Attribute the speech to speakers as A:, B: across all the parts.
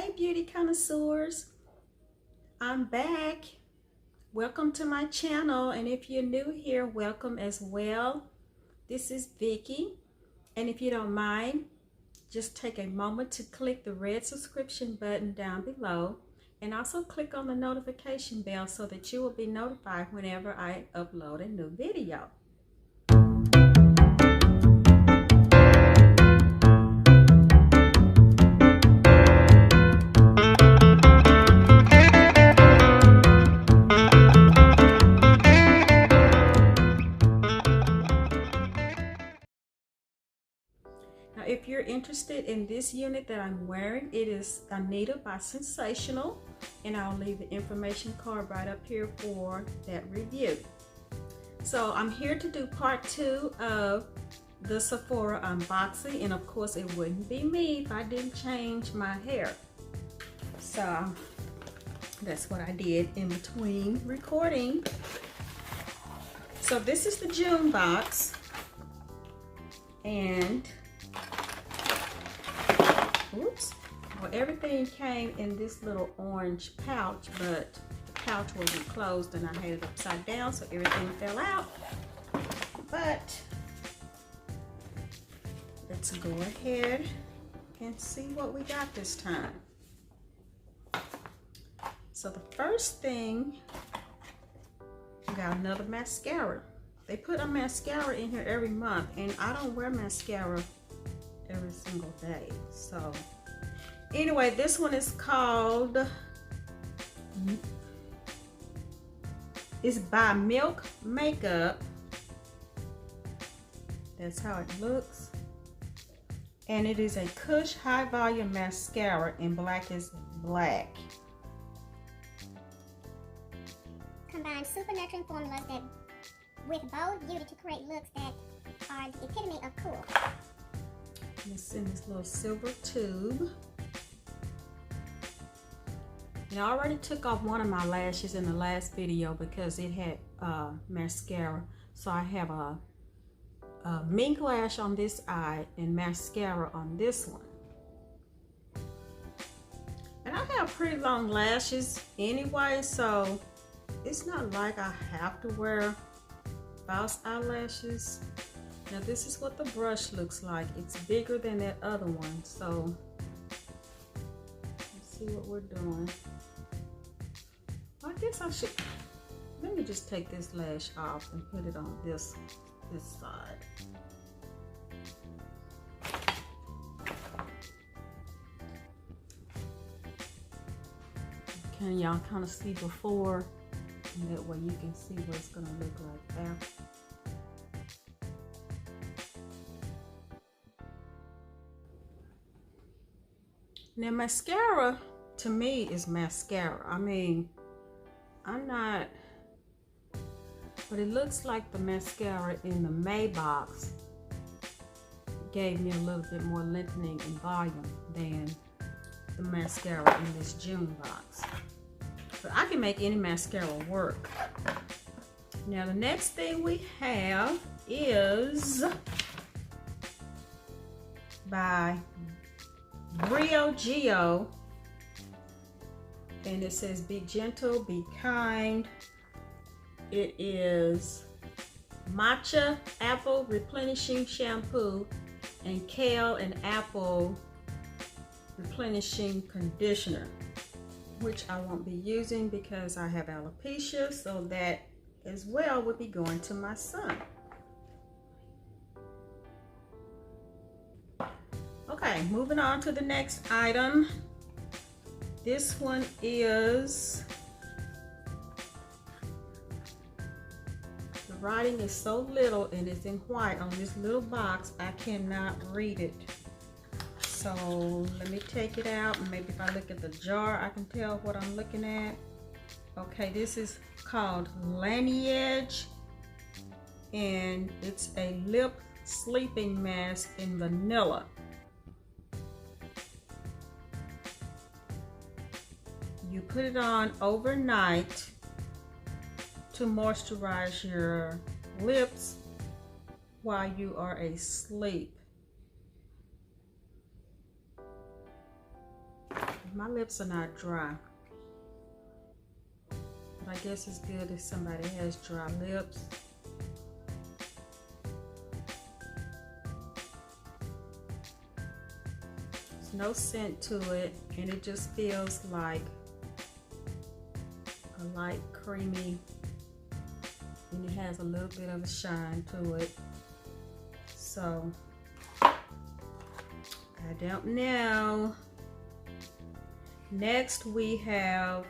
A: Hey Beauty Connoisseurs, I'm back. Welcome to my channel, and if you're new here, welcome as well. This is Vicky, and if you don't mind, just take a moment to click the red subscription button down below and also click on the notification bell so that you will be notified whenever I upload a new video. Now, if you're interested in this unit that I'm wearing, it is Anita by Sensational, and I'll leave the information card right up here for that review. So I'm here to do part 2 of the Sephora unboxing, and of course it wouldn't be me if I didn't change my hair. So that's what I did in between recording. So this is the June box, and oops, well, everything came in this little orange pouch, but the pouch wasn't closed and I had it upside down, so everything fell out. But let's go ahead and see what we got this time. So the first thing, we got another mascara. They put a mascara in here every month, and I don't wear mascara every single day. So anyway, this one is called, it's by Milk Makeup. That's how it looks, and it is a Kush High Volume Mascara in Black is Black.
B: Combine super nurturing formulas that with bold beauty to create looks that are the epitome of cool.
A: It's in this little silver tube. And I already took off one of my lashes in the last video because it had mascara. So I have a mink lash on this eye and mascara on this one. And I have pretty long lashes anyway, so it's not like I have to wear false eyelashes. Now this is what the brush looks like. It's bigger than that other one, so let's see what we're doing. I guess I should, let me just take this lash off and put it on this side. Can y'all kind of see before? And that way you can see what it's gonna look like after. Now mascara to me is mascara. I mean, I'm not, but it looks like the mascara in the May box gave me a little bit more lengthening in volume than the mascara in this June box. But I can make any mascara work. Now the next thing we have is by Brio Geo, and it says be gentle, be kind. It is matcha apple replenishing shampoo and kale and apple replenishing conditioner, which I won't be using because I have alopecia, so that as well would be going to my son. Okay, moving on to the next item. This one is, the writing is so little and it's in white on this little box, I cannot read it. So let me take it out, and maybe if I look at the jar I can tell what I'm looking at. Okay, this is called Lineage, and it's a lip sleeping mask in vanilla. You put it on overnight to moisturize your lips while you are asleep. My lips are not dry, but I guess it's good if somebody has dry lips. There's no scent to it, and it just feels like a light creamy, and it has a little bit of a shine to it. So I don't know. Next we have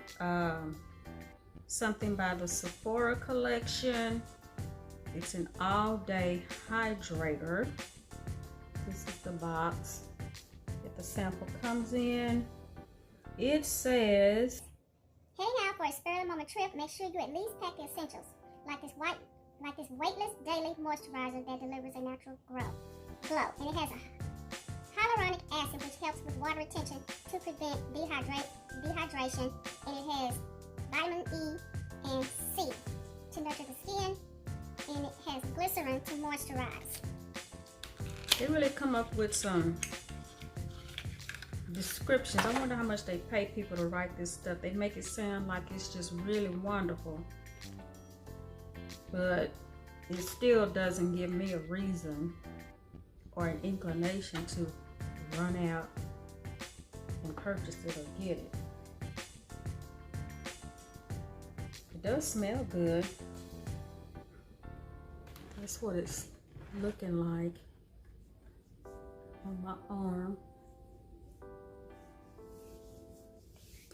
A: something by the Sephora collection. It's an all-day hydrator. This is the box that the sample comes in. It says,
B: heading out for a spur-of-the-moment trip, make sure you at least pack the essentials, like this weightless daily moisturizer that delivers a natural glow. And it has a hyaluronic acid, which helps with water retention to prevent dehydration, and it has vitamin E and C to nurture the skin, and it has glycerin to moisturize.
A: they really come up with some descriptions. I wonder how much they pay people to write this stuff. They make it sound like it's just really wonderful, but it still doesn't give me a reason or an inclination to run out and purchase it or get it. It does smell good. That's what it's looking like on my arm.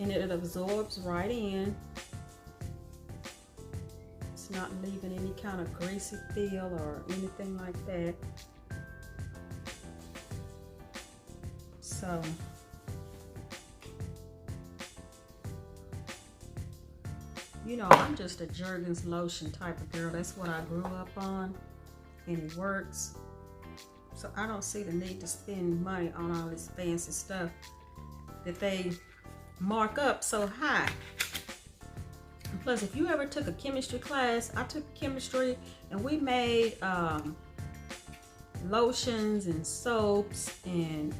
A: And it absorbs right in. It's not leaving any kind of greasy feel or anything like that. So you know, I'm just a Jergens lotion type of girl. That's what I grew up on, and it works. So I don't see the need to spend money on all this fancy stuff that they mark up so high. And plus, if you ever took a chemistry class, I took chemistry, and we made lotions and soaps, and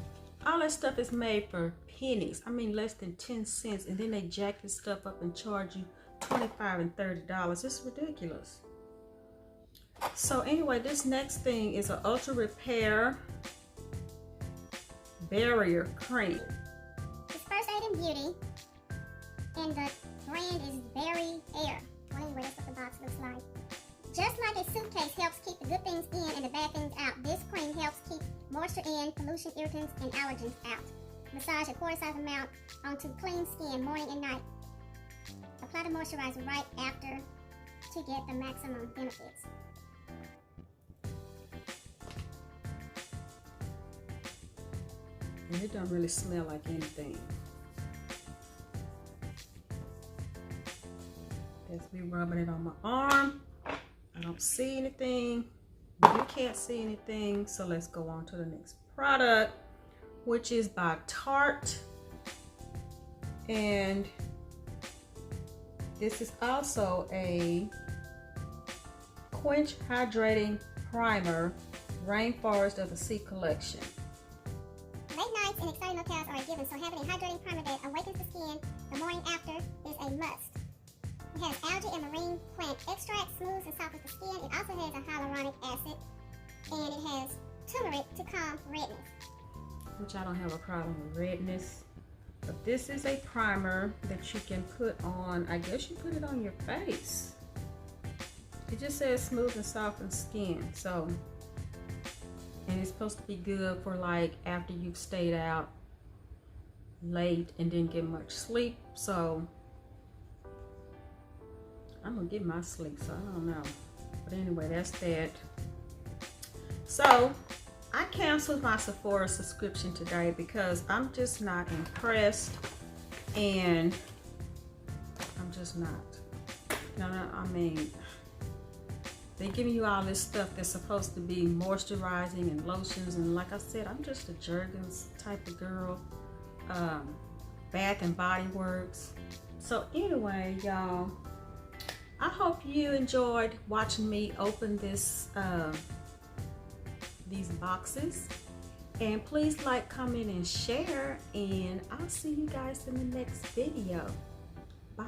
A: all that stuff is made for pennies. I mean, less than 10 cents, and then they jack this stuff up and charge you $25 and $30. It's ridiculous. So anyway, this next thing is an Ultra Repair Barrier Cream.
B: It's first aid in beauty, and the brand is Berry Air. Well, anyway, that's what the box looks like. Just like a suitcase helps keep the good things in and the bad things out, this cream helps keep moisture in, pollution, irritants, and allergens out. Massage a quarter-size amount onto clean skin morning and night. Apply the moisturizer right after to get the maximum benefits.
A: And it don't really smell like anything. That's me rubbing it on my arm. I don't see anything. You can't see anything. So let's go on to the next product, which is by Tarte. And this is also a Quench Hydrating Primer, Rainforest of the Sea collection.
B: Late nights and exciting locales are a given, so having a hydrating primer that awakens the skin the morning after is a must. It has algae and marine plant extract, smooths and softens the skin. It also has a hyaluronic acid, and it has turmeric to calm redness.
A: Which I don't have a problem with redness. But this is a primer that you can put on, I guess you put it on your face. It just says smooth and soften skin. So, and it's supposed to be good for like after you've stayed out late and didn't get much sleep. So I'm gonna get my sleep, so I don't know. But anyway, that's that. So I canceled my Sephora subscription today because I'm just not impressed, and I'm just not. No, I mean, they're giving you all this stuff that's supposed to be moisturizing and lotions, and like I said, I'm just a Jergens type of girl. Bath and Body Works. So anyway, y'all, I hope you enjoyed watching me open this these boxes, And please like, comment, and share. And I'll see you guys in the next video. Bye.